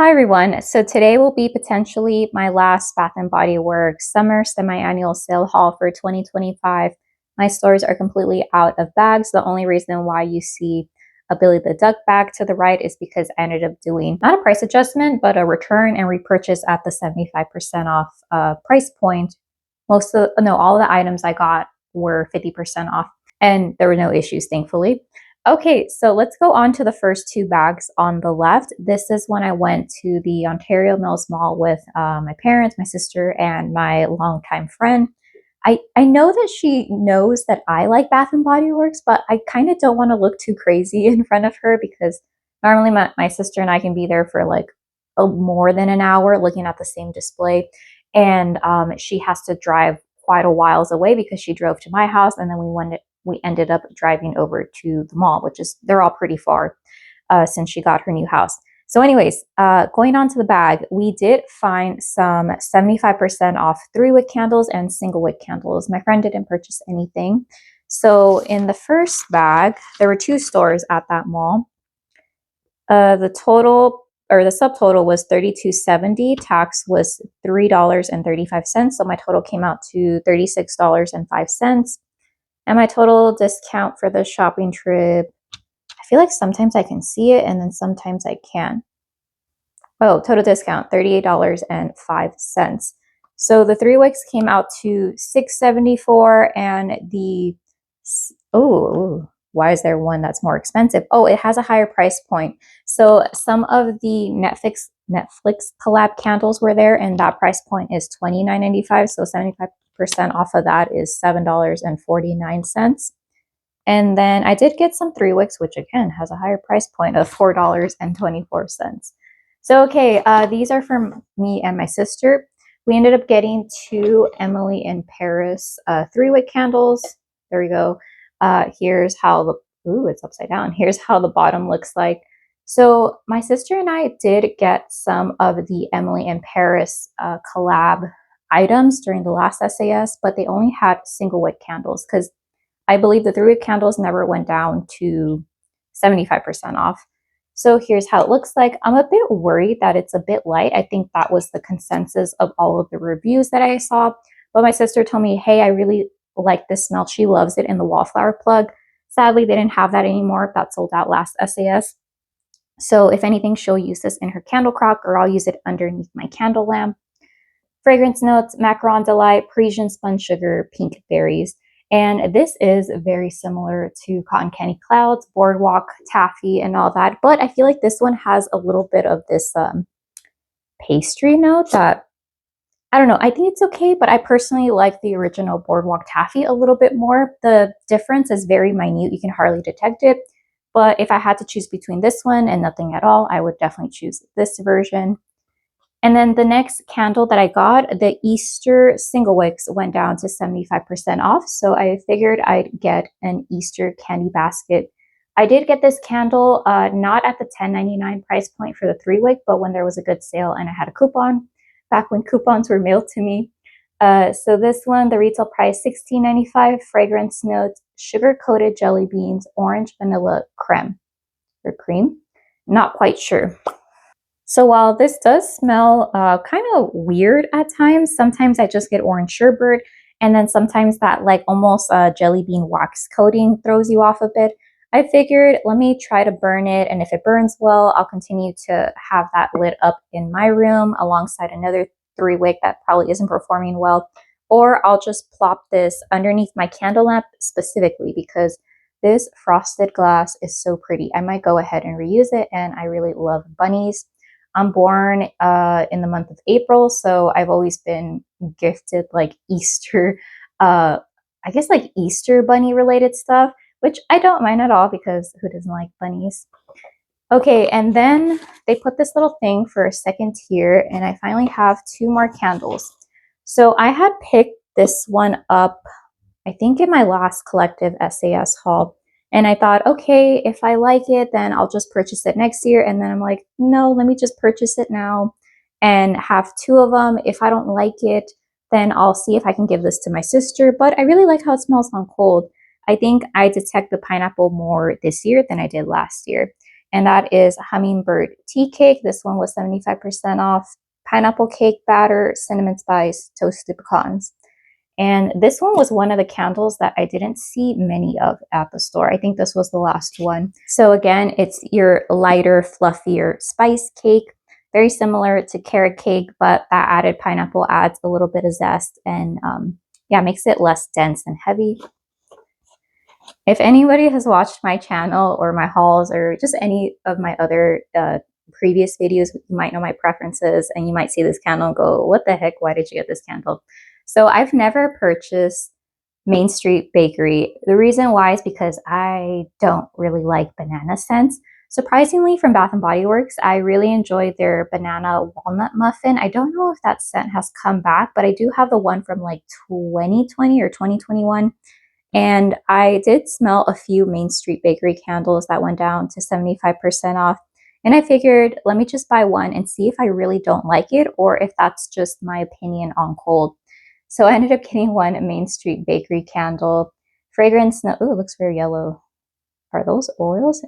Hi everyone. So today will be potentially my last Bath& Body Works summer semi-annual sale haul for 2025. My stores are completely out of bags. The only reason why you see a Billy the Duck bag to the right is because I ended up doing not a price adjustment, but a return and repurchase at the 75% off price point. All of the items I got were 50% off and there were no issues, thankfully. Okay, so let's go on to the first two bags on the left. This is when I went to the Ontario Mills Mall with my parents, my sister, and my longtime friend. I know that she knows that I like Bath& Body Works, but I kind of don't want to look too crazy in front of her because normally my sister and I can be there for like more than an hour looking at the same display. And she has to drive quite a whiles away because she drove to my house and then we ended up driving over to the mall, they're all pretty far since she got her new house. So anyways, going on to the bag, we did find some 75% off 3-wick candles and single-wick candles. My friend didn't purchase anything. So in the first bag, there were 2 stores at that mall. The subtotal was $32.70. Tax was $3.35. So my total came out to $36.05. And my total discount for the shopping trip, I feel like sometimes I can see it and then sometimes I can't. Oh, total discount, $38.05. So the 3 wicks came out to $6.74 and why is there one that's more expensive? Oh, it has a higher price point. So some of the Netflix collab candles were there and that price point is $29.95. So 75% off of that is $7.49. And then I did get some 3 wicks, which again has a higher price point of $4.24. So okay, these are from me and my sister. We ended up getting 2 Emily in Paris 3-wick candles. There we go. Here's how it's upside down. Here's how the bottom looks like. So my sister and I did get some of the Emily in Paris collab items during the last SAS, but they only had single wick candles because I believe the 3-wick candles never went down to 75% off. So here's how it looks like. I'm a bit worried that it's a bit light. I think that was the consensus of all of the reviews that I saw. But my sister told me, hey, I really like this smell. She loves it in the Wallflower plug. Sadly, they didn't have that anymore. That sold out last SAS. So if anything, she'll use this in her candle crock or I'll use it underneath my candle lamp. Fragrance notes, Macaron Delight, Parisian Spun Sugar, Pink Berries. And this is very similar to Cotton Candy Clouds, Boardwalk, Taffy, and all that. But I feel like this one has a little bit of this pastry note that, I don't know, I think it's okay, but I personally like the original Boardwalk Taffy a little bit more. The difference is very minute. You can hardly detect it. But if I had to choose between this one and nothing at all, I would definitely choose this version. And then the next candle that I got, the Easter single wicks went down to 75% off. So I figured I'd get an Easter candy basket. I did get this candle, not at the $10.99 price point for the 3-wick, but when there was a good sale and I had a coupon, back when coupons were mailed to me. So this one, the retail price, $16.95, fragrance notes, sugar-coated jelly beans, orange vanilla creme or cream. Not quite sure. So while this does smell kind of weird at times, sometimes I just get orange sherbet, and then sometimes that like almost jelly bean wax coating throws you off a bit. I figured let me try to burn it, and if it burns well, I'll continue to have that lit up in my room alongside another 3-wick that probably isn't performing well, or I'll just plop this underneath my candle lamp specifically because this frosted glass is so pretty. I might go ahead and reuse it, and I really love bunnies. I'm born in the month of April, so I've always been gifted like Easter, I guess like Easter bunny related stuff, which I don't mind at all because who doesn't like bunnies? Okay, and then they put this little thing for a second tier, and I finally have 2 more candles. So I had picked this one up, I think in my last collective SAS haul. And I thought, okay, if I like it, then I'll just purchase it next year. And then I'm like, no, let me just purchase it now and have 2 of them. If I don't like it, then I'll see if I can give this to my sister. But I really like how it smells on cold. I think I detect the pineapple more this year than I did last year. and that is hummingbird tea cake. This one was 75% off. Pineapple cake batter, cinnamon spice, toasted pecans. And this one was one of the candles that I didn't see many of at the store. I think this was the last one. So again, it's your lighter, fluffier spice cake. Very similar to carrot cake, but that added pineapple adds a little bit of zest and yeah, makes it less dense and heavy. If anybody has watched my channel or my hauls or just any of my other previous videos, you might know my preferences and you might see this candle and go, what the heck, why did you get this candle? So I've never purchased Main Street Bakery. The reason why is because I don't really like banana scents. Surprisingly, from Bath and Body Works, I really enjoyed their banana walnut muffin. I don't know if that scent has come back, but I do have the one from like 2020 or 2021. And I did smell a few Main Street Bakery candles that went down to 75% off. And I figured, let me just buy one and see if I really don't like it or if that's just my opinion on cold. So I ended up getting one Main Street Bakery candle. Fragrance note, oh, it looks very yellow. Are those oils?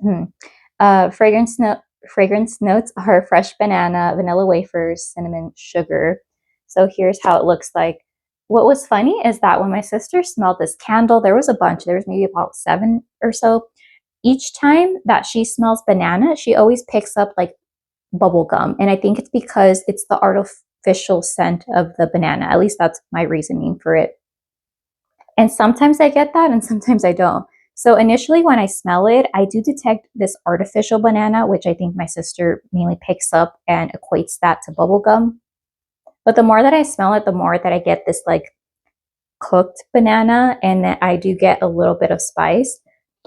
Fragrance notes are fresh banana, vanilla wafers, cinnamon, sugar. So here's how it looks like. What was funny is that when my sister smelled this candle, there was a bunch. There was maybe about 7 or so. Each time that she smells banana, she always picks up like bubble gum. And I think it's because it's the artificial scent of the banana. At least that's my reasoning for it. And sometimes I get that and sometimes I don't. So initially when I smell it, I do detect this artificial banana, which I think my sister mainly picks up and equates that to bubble gum. But the more that I smell it, the more that I get this like cooked banana, and then I do get a little bit of spice.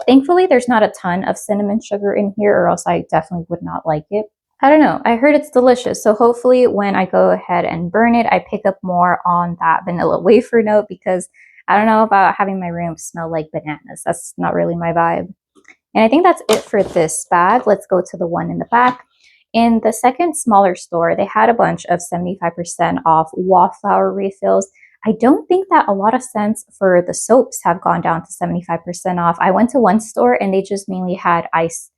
Thankfully, there's not a ton of cinnamon sugar in here, or else I definitely would not like it. I don't know. I heard it's delicious. So hopefully when I go ahead and burn it, I pick up more on that vanilla wafer note, because I don't know about having my room smell like bananas. That's not really my vibe. And I think that's it for this bag. Let's go to the one in the back. In the second smaller store, they had a bunch of 75% off Wallflower refills. I don't think that a lot of scents for the soaps have gone down to 75% off. I went to one store and they just mainly had ice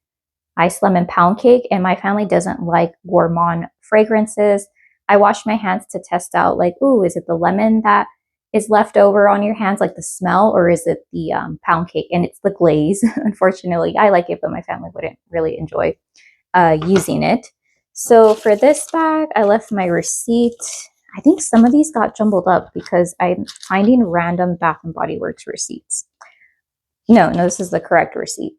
lemon pound cake, and my family doesn't like gourmand fragrances. I washed my hands to test out like, ooh, is it the lemon that is left over on your hands, like the smell, or is it the pound cake? And it's the glaze. Unfortunately, I like it, but my family wouldn't really enjoy using it. So for this bag, I left my receipt. I think some of these got jumbled up because I'm finding random Bath and Body Works receipts. No, this is the correct receipt.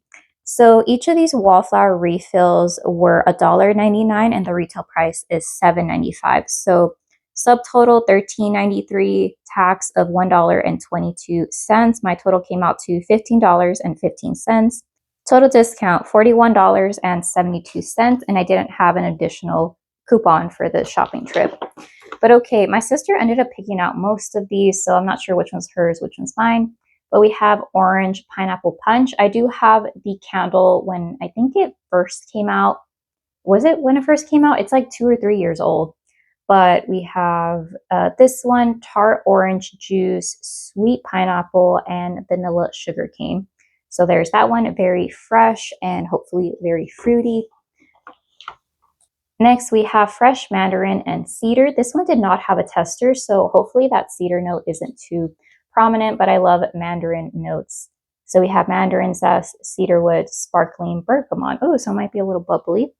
So each of these Wallflower refills were $1.99 and the retail price is $7.95. So subtotal $13.93, tax of $1.22. My total came out to $15.15. Total discount $41.72, and I didn't have an additional coupon for the shopping trip. But okay, my sister ended up picking out most of these, so I'm not sure which one's hers, which one's mine. But we have orange pineapple punch. I do have the candle when I think it first came out. Was it when it first came out? It's like 2 or 3 years old. But we have this one, tart orange juice, sweet pineapple, and vanilla sugar cane. So there's that one, very fresh and hopefully very fruity. Next, we have fresh mandarin and cedar. This one did not have a tester, so hopefully that cedar note isn't too prominent, but I love mandarin notes. So we have mandarin zest, cedarwood, sparkling bergamot. Oh, so it might be a little bubbly.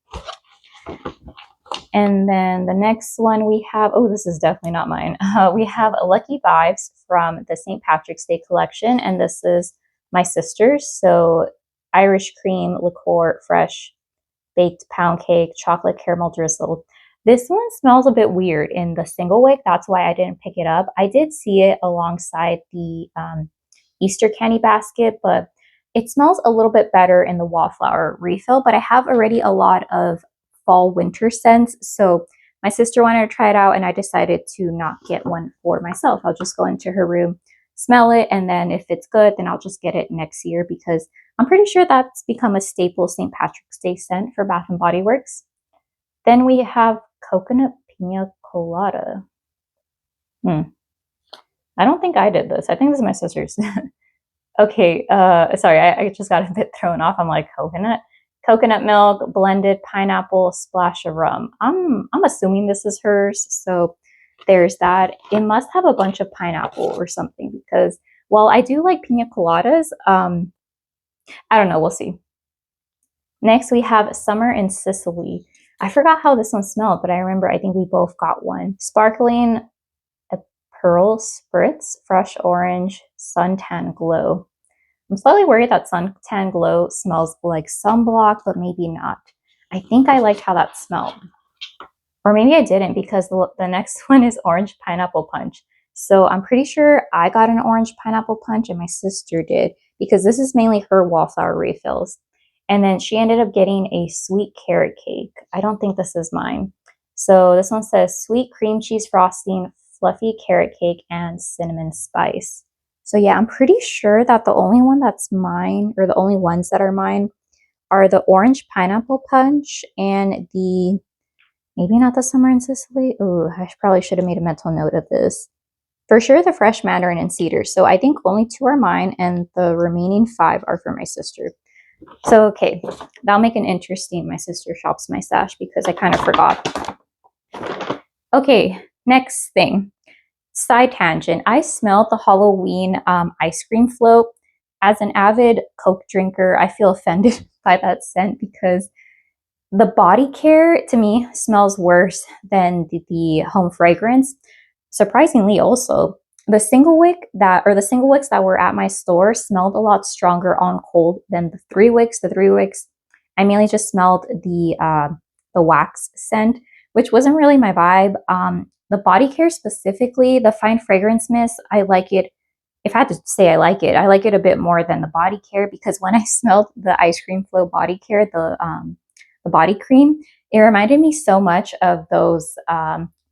And then the next one we have, oh, this is definitely not mine. We have Lucky Vibes from the St. Patrick's Day collection, and this is my sister's. So Irish cream, liqueur, fresh baked pound cake, chocolate caramel drizzle. This one smells a bit weird in the single wick. That's why I didn't pick it up. I did see it alongside the Easter candy basket, but it smells a little bit better in the Wallflower refill. But I have already a lot of fall winter scents, so my sister wanted to try it out and I decided to not get one for myself. I'll just go into her room, smell it, and then if it's good, then I'll just get it next year, because I'm pretty sure that's become a staple St. Patrick's Day scent for Bath and Body Works. Then we have coconut pina colada. I don't think I did this. I think this is my sister's. Okay, sorry, I just got a bit thrown off. I'm like, coconut coconut milk, blended pineapple, splash of rum. I'm assuming this is hers, so there's that. It must have a bunch of pineapple or something because while I do like pina coladas, I don't know, we'll see. Next, we have Summer in Sicily. I forgot how this one smelled, but I remember I think we both got one. Sparkling Pearl Spritz, Fresh Orange, Suntan Glow. I'm slightly worried that Suntan Glow smells like sunblock, but maybe not. I think I liked how that smelled. Or maybe I didn't because the next one is Orange Pineapple Punch. So I'm pretty sure I got an Orange Pineapple Punch and my sister did because this is mainly her Wallflower refills. And then she ended up getting a sweet carrot cake. I don't think this is mine. So this one says sweet cream cheese frosting, fluffy carrot cake, and cinnamon spice. So yeah, I'm pretty sure that the only one that's mine, or the only ones that are mine, are the Orange Pineapple Punch and the, maybe not the Summer in Sicily. Ooh, I probably should have made a mental note of this. For sure, the Fresh Mandarin and Cedar. So I think only 2 are mine and the remaining 5 are for my sister. So, okay, that'll make it interesting. My sister shops my stash because I kind of forgot. Okay, next thing. Side tangent. I smelled the Halloween ice cream float. As an avid Coke drinker, I feel offended by that scent because the body care to me smells worse than the home fragrance. Surprisingly, also, the single wicks that were at my store smelled a lot stronger on cold than the 3 wicks. The 3 wicks, I mainly just smelled the wax scent, which wasn't really my vibe. The body care specifically, the fine fragrance mist, I like it. If I had to say I like it a bit more than the body care because when I smelled the ice cream flow body care, the body cream, it reminded me so much of those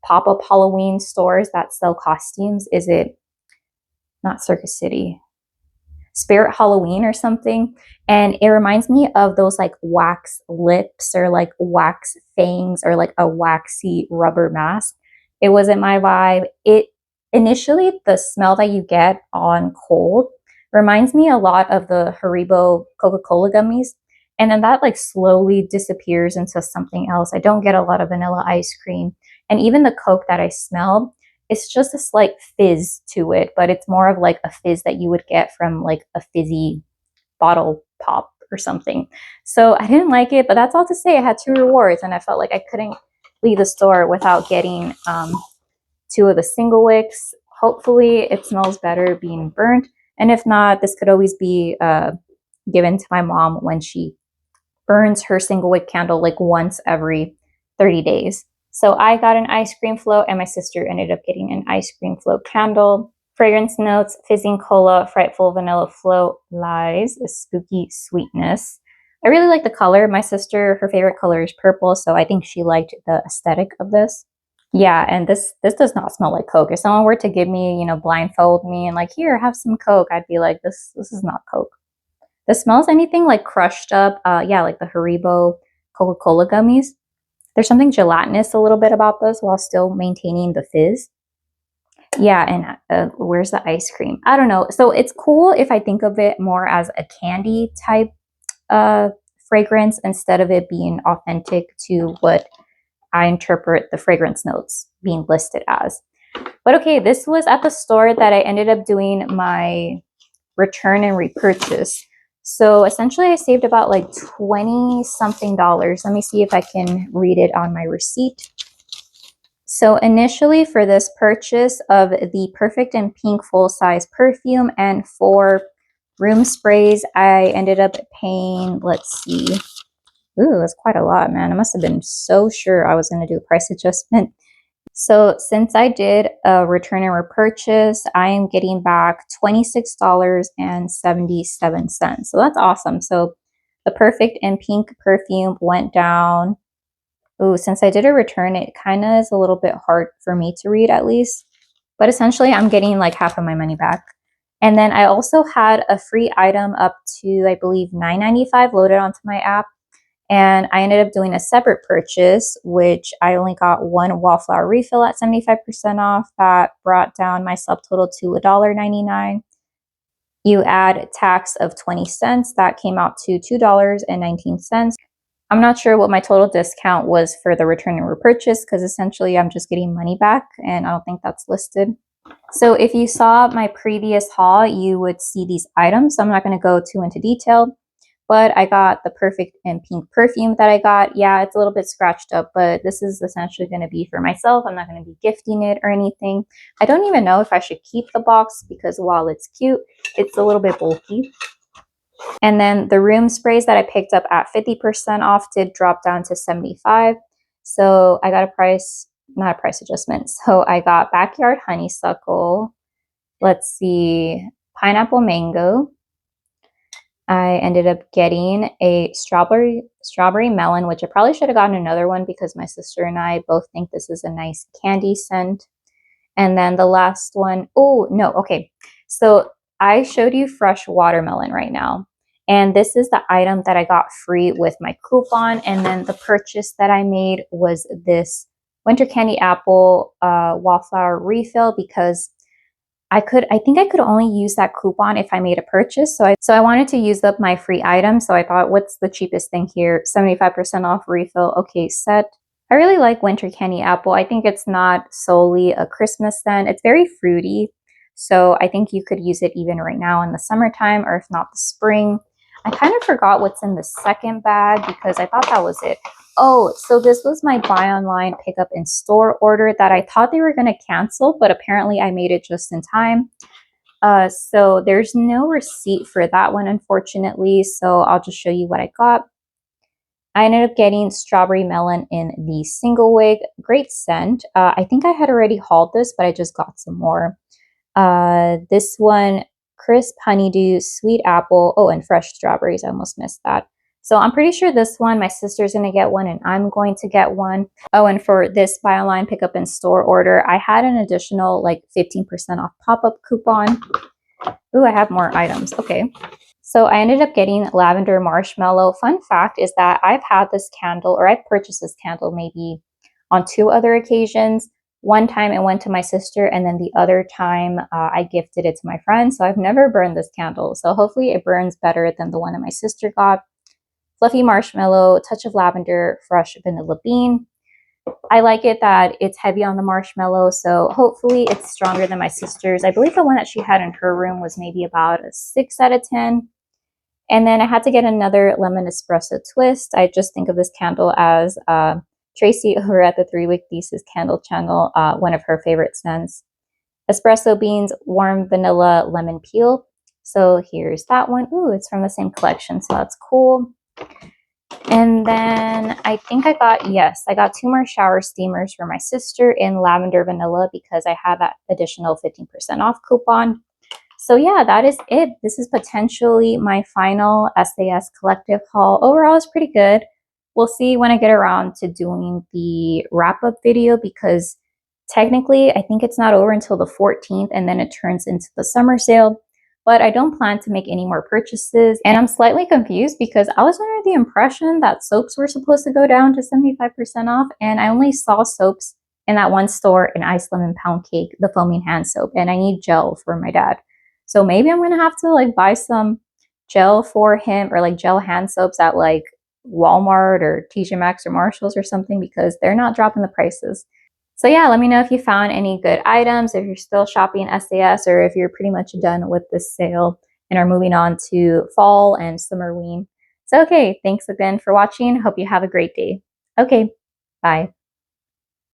pop-up Halloween stores that sell costumes. Is it not Circus City? Spirit Halloween or something. And it reminds me of those like wax lips or like wax fangs or like a waxy rubber mask. It wasn't my vibe. Initially, the smell that you get on cold reminds me a lot of the Haribo Coca-Cola gummies. And then that like slowly disappears into something else. I don't get a lot of vanilla ice cream. And even the Coke that I smelled, it's just a slight fizz to it, but it's more of like a fizz that you would get from like a fizzy bottle pop or something. So I didn't like it, but that's all to say I had 2 rewards and I felt like I couldn't leave the store without getting 2 of the single wicks. Hopefully it smells better being burnt. And if not, this could always be given to my mom when she burns her single wick candle like once every 30 days. So I got an ice cream float and my sister ended up getting an ice cream float candle. Fragrance notes, fizzing cola, frightful vanilla float, lies, a spooky sweetness. I really like the color. My sister, her favorite color is purple, so I think she liked the aesthetic of this. Yeah, and this does not smell like Coke. If someone were to give me, blindfold me and like, here, have some Coke, I'd be like, this is not Coke. This smells anything like crushed up, like the Haribo Coca-Cola gummies. There's something gelatinous a little bit about this while still maintaining the fizz. Yeah, and where's the ice cream? I don't know. So it's cool if I think of it more as a candy type fragrance instead of it being authentic to what I interpret the fragrance notes being listed as. But okay, this was at the store that I ended up doing my return and repurchase. So essentially I saved about like 20 something dollars. Let me see if I can read it on my receipt. So initially for this purchase of the Perfect and Pink full-size perfume and 4 room sprays, I ended up paying, let's see. Ooh, that's quite a lot, man. I must have been so sure I was going to do a price adjustment. So since I did a return and repurchase, I am getting back $26.77. So that's awesome. So the Perfect and Pink perfume went down. Ooh, since I did a return, it kind of is a little bit hard for me to read at least. But essentially, I'm getting like half of my money back. And then I also had a free item up to, I believe, $9.95 loaded onto my app. And I ended up doing a separate purchase, which I only got 1 Wallflower refill at 75% off. That brought down my subtotal to $1.99. You add tax of 20 cents. That came out to $2.19. I'm not sure what my total discount was for the return and repurchase because essentially I'm just getting money back and I don't think that's listed. So if you saw my previous haul, you would see these items. So I'm not going to go too into detail, but I got the Perfect and Pink perfume that I got. Yeah, it's a little bit scratched up, but this is essentially going to be for myself. I'm not going to be gifting it or anything. I don't even know if I should keep the box because while it's cute, it's a little bit bulky. And then the room sprays that I picked up at 50% off did drop down to 75. So I got a price, not a price adjustment. So I got backyard honeysuckle. Let's see, pineapple mango. I ended up getting a strawberry melon, which I probably should have gotten another one because my sister and I both think this is a nice candy scent. And then the last one, oh no, okay. So I showed you fresh watermelon right now. And this is the item that I got free with my coupon. And then the purchase that I made was this winter candy apple Wallflower refill because I think I could only use that coupon if I made a purchase. So I wanted to use up my free item. So I thought, what's the cheapest thing here? 75% off refill. Okay, set. I really like winter candy apple. I think it's not solely a Christmas scent. It's very fruity. So I think you could use it even right now in the summertime or if not the spring. I kind of forgot what's in the second bag because I thought that was it. Oh, so this was my buy online, pick up in store order that I thought they were going to cancel, but apparently I made it just in time. So there's no receipt for that one, unfortunately. So I'll just show you what I got. I ended up getting strawberry melon in the single wig. Great scent. I think I had already hauled this, but I just got some more. This one, crisp honeydew, sweet apple. Oh, and fresh strawberries. I almost missed that. So I'm pretty sure this one, my sister's going to get one and I'm going to get one. Oh, and for this buy online, pick up in store order, I had an additional like 15% off pop-up coupon. Ooh, I have more items. Okay. So I ended up getting lavender marshmallow. Fun fact is that I've had this candle, or I've purchased this candle maybe on 2 other occasions. One time it went to my sister, and then the other time I gifted it to my friend. So I've never burned this candle. So hopefully it burns better than the one that my sister got. Fluffy marshmallow, touch of lavender, fresh vanilla bean. I like it that it's heavy on the marshmallow, so hopefully it's stronger than my sister's. I believe the one that she had in her room was maybe about a 6 out of 10. And then I had to get another lemon espresso twist. I just think of this candle as Tracy over at the 3 Week Thesis Candle channel, one of her favorite scents. Espresso beans, warm vanilla lemon peel. So here's that one. Ooh, it's from the same collection, so that's cool. And then I think I got 2 more shower steamers for my sister in lavender vanilla because I had that additional 15% off coupon. So yeah, that is it. This is potentially my final SAS collective haul. Overall, it's pretty good. We'll see when I get around to doing the wrap-up video because technically I think it's not over until the 14th and then it turns into the summer sale. But I don't plan to make any more purchases. And I'm slightly confused because I was under the impression that soaps were supposed to go down to 75% off. And I only saw soaps in that one store, an Ice Lemon Pound Cake, the foaming hand soap. And I need gel for my dad. So maybe I'm going to have to like buy some gel for him or like gel hand soaps at like Walmart or TJ Maxx or Marshalls or something because they're not dropping the prices. So yeah, let me know if you found any good items, if you're still shopping SAS or if you're pretty much done with this sale and are moving on to fall and summerween. So okay, thanks again for watching. Hope you have a great day. Okay, bye.